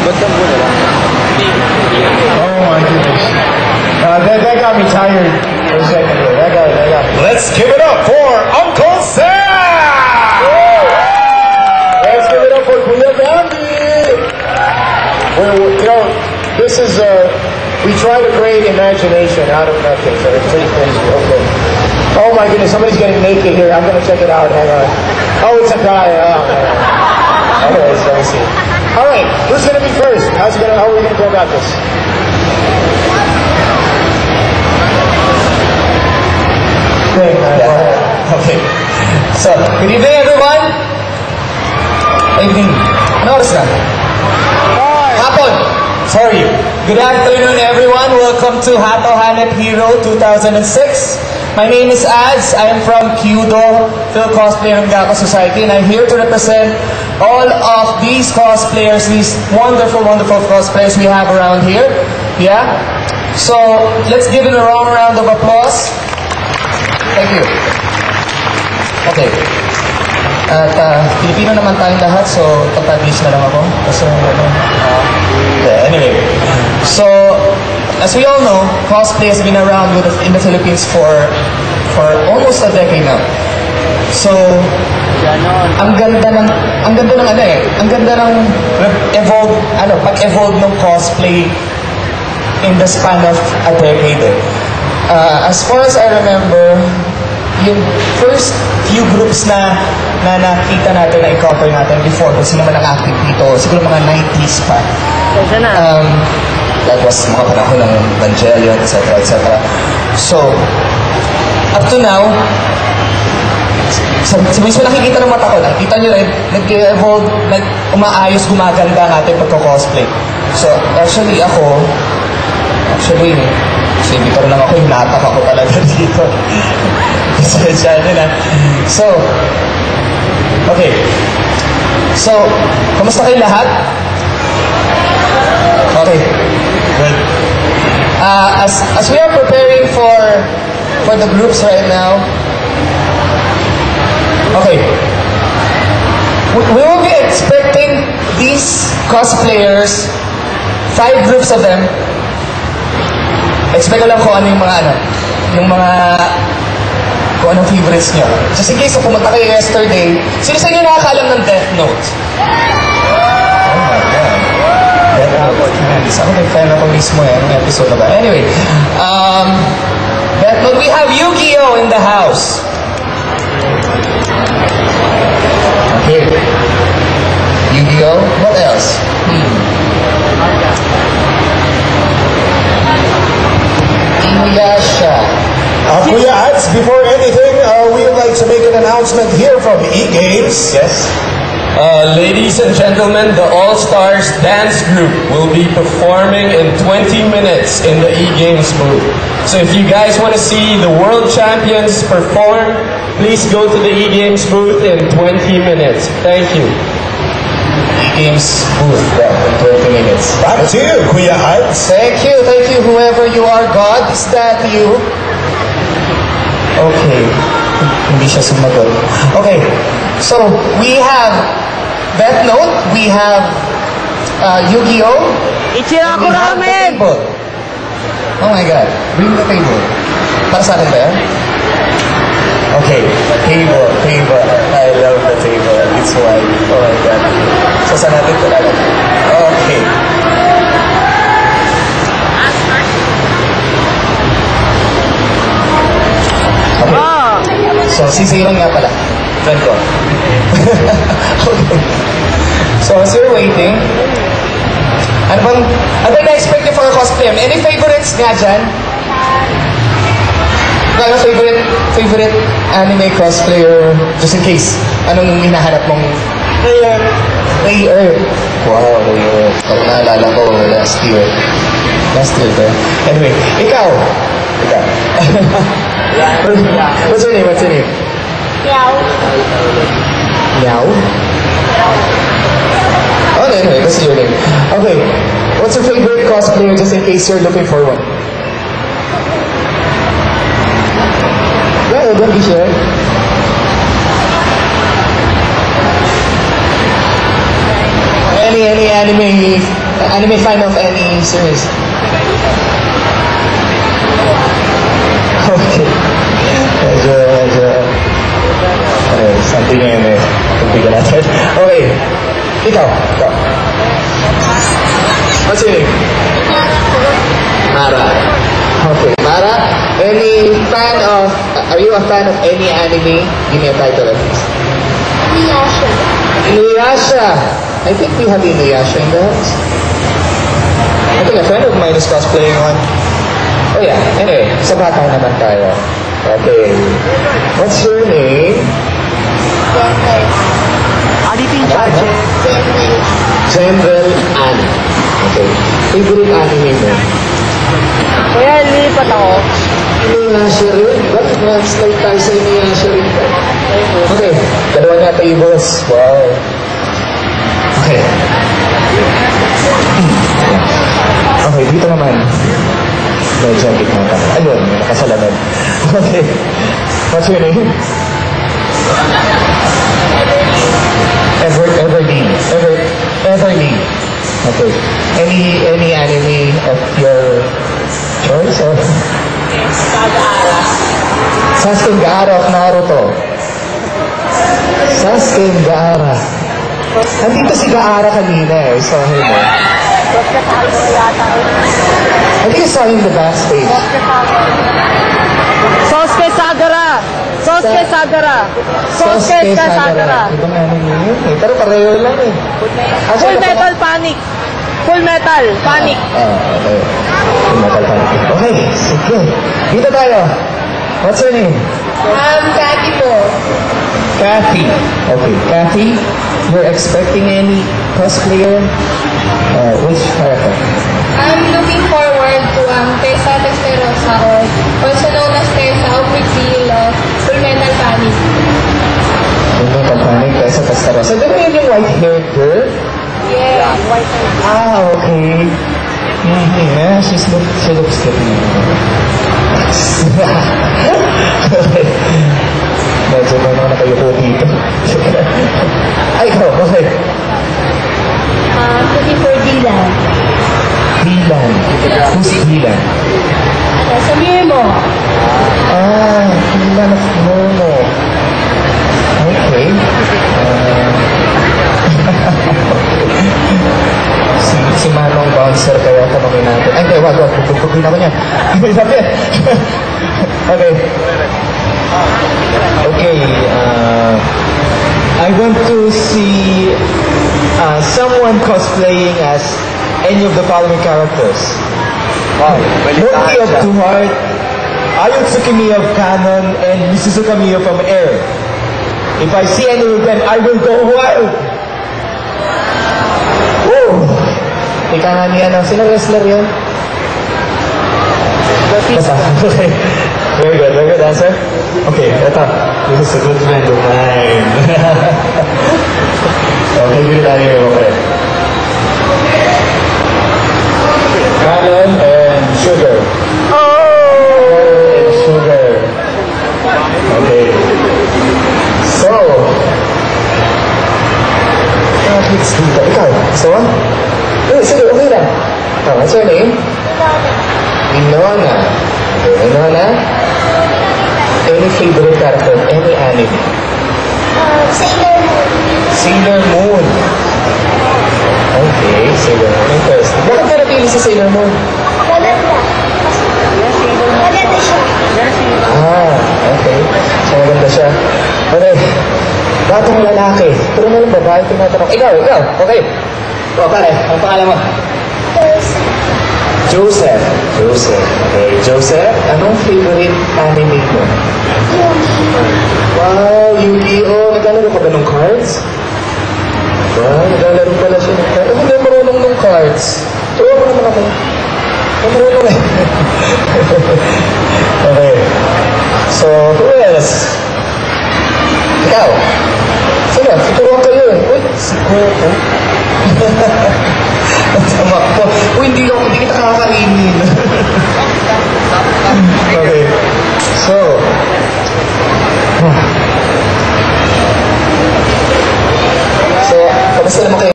Oh my goodness. That got me tired for a second there. That got me. Let's give it up for Uncle Sam! Let's give it up for Kuya Bambi! This is, we try to create imagination out of nothing, so it's pretty crazy. Okay. Oh my goodness, somebody's getting naked here. I'm gonna check it out. Hang on. Oh, it's a guy. Anyways, let me see. Alright, who's gonna be first? How are we gonna go about this? Okay. So, good evening everyone. Evening. Ano oras na? Hapon. Sorry. Good afternoon everyone. Welcome to Hato Hanep Hero 2006. My name is Az. I am from Kyudo, Phil Cosplayer ng Gakko Society, and I'm here to represent all of these cosplayers, these wonderful, wonderful cosplayers we have around here. Yeah? So, let's give it a round of applause. Thank you. Okay. At Pilipino naman tayong lahat, so pag-English na lang ako. Kasi, anyway. So, as we all know, cosplay has been around in the Philippines for almost a decade now. So, ang ganda ng pag-evolve ng cosplay in the span of a decade. As far as I remember, yung first few groups na nakita natin, na i-cover natin before, kung sino man ang active dito, siguro mga 90s pa. That was mga panahon ng Evangelion, etc. etc. So, up to now, sa mismo nakikita ng mata ko, nakikita nyo rin, nag-evolve, umaayos, gumaganda ang ating pagko-cosplay. So, actually, dito lang ako, hinatak ako talaga dito. So, okay. So, kamusta kayo lahat? Okay. Good. As we are preparing for the groups right now, okay. We will be expecting these cosplayers, 5 groups of them. Expect ko lang kung ano yung kung anong favorites nyo. Just in case, kung pumunta kayo yesterday, sino sa inyo nakakalam ng Death Note? Oh my God. Death Note. Ako nag-fan ako mismo anong episode na ba? Anyway, Death Note, we have Yu-Gi-Oh! In the house. Okay. Yu-Gi-Oh! What else? Inuyasha. Kuya Ats, before anything, we would like to make an announcement here from E-Games. Yes. Ladies and gentlemen, the All-Stars Dance Group will be performing in 20 minutes in the E-Games booth. So if you guys want to see the world champions perform, please go to the E-Games booth in 20 minutes. Thank you. E-Games booth, in 20 minutes. Back to you, Kuya Ats. Thank you, whoever you are. God, is that you? Okay. Hindi siya sumagot. Okay. So, we have Death Note, we have Yu-Gi-Oh! Ichiraku Ramen! Oh my God. Bring the table. Para sa akin ba yan? Okay. Table. I love the table. It's white. Oh my God. So, saan natin ito lang? Okay. So, si Zero nga pala. Friend ko. Okay. So, as you're waiting, ano bang na-expect niyo for a cosplay? Any favorites nga dyan? Ano favorite anime cosplayer, just in case? Anong hinahanap mong... Ray-Earth. Wow, Ray-Earth. Parang naalala ko last year. ba? Anyway, ikaw. What's your name? Meow. Meow? Oh, anyway, that's your name. Okay, what's your favorite cosplayer just in case you're looking for one? Yeah, don't be shy. Any anime anime fan of any series? Okay. Medyo, something ngayon eh. Pagbigan natin. Okay. Ikaw. What's your name? Mara. Okay. Mara, are you a fan of any anime? Give me a title at least. Inuyasha. Inuyasha. I think we have Inuyasha in the house. I think a friend of mine is cosplaying on. Oh yeah, anyway, sa bata naman tayo. Okay. What's your name? General Anne. Okay. Favorite anime mo? Kuya, lilipat ako. Inuyasha rin. Bakit na-slide tayo sa Inuyasha rin? Okay. Dalawa na tables. Wow. Okay. Okay, dito naman. Medyo ang gitna ka. Ayun, may nakasalanan. Okay. What's your name? Everly. Okay. Any anime of your choice or? Sasuke Gaara of Naruto. Sasuke Gaara. Nandito si Gaara kanina eh. Saw him eh. I think I saw him in the backstage. Sosuke Sagara. Ibang anime yun eh. Pero pareho lang eh. Full Metal Panic. Okay. Full Metal Panic. Okay, sige. Dito tayo. What's your name? Kathy po. Kathy. Okay, Kathy, you're expecting any cosplayer? Which character? I'm looking forward to Tessa Testarossa, or also known as Tessa of Reveal of Full Metal Panic. Full Metal Panic, Tessa Testarossa. Di ba yun yung white-haired girl? Yeah. Okay. Yeah, she looks good. Medyo na kayo po dito. Ay, ikaw, okay. Looking for Dylan. Dylan. Who's Dylan? Sabihin mo. Dylan of Momo. Okay. Si Manong Bouncer kaya tanongin natin. Ay, hindi, wag. Pupugin ako niya. Okay. Okay, I want to see someone cosplaying as any of the following characters. Wow. Monkey of Two Heart, Ayutsuki Miya of Canon, and Misuzuka Miya from Air. If I see any of them, I will go wild. Oh! Ika nga niya, sino wrestler yun? Okay. Very good answer. Okay, ito. This is a good friend of mine. Okay, good anime mo pala. Canon and Sugar. Canon and Sugar. Okay. So, let's do that. Ikaw, gusto mo? Sige, okay lang. What's your name? Winona. Okay, Winona? Any favorite character of any anime? Sailor Moon. Sailor Moon. Okay, Sailor Moon. Interesting. Bakit ka napili sa Sailor Moon? Maganda. Maganda siya. Okay. So, maganda siya. Okay. Batang lalaki. Pero nalang babae, tinatanong. Ikaw. Okay. O, pare, ang pangalan mo? Joseph. Okay, Joseph, anong favorite anime mo? Wow, Yu-Gi-Oh! Naglalaro ka ba ng cards? Wow, naglalaro pala siya ng cards. Hindi marunong ng cards. Tuwa ko naman ako. Marunong eh. Okay. So, who else? Ikaw. Sino? Tuturuan kayo eh. Uy, si Coco. Tama po. Hindi kita kakakainin. Okay. So, kamusta naman kayo?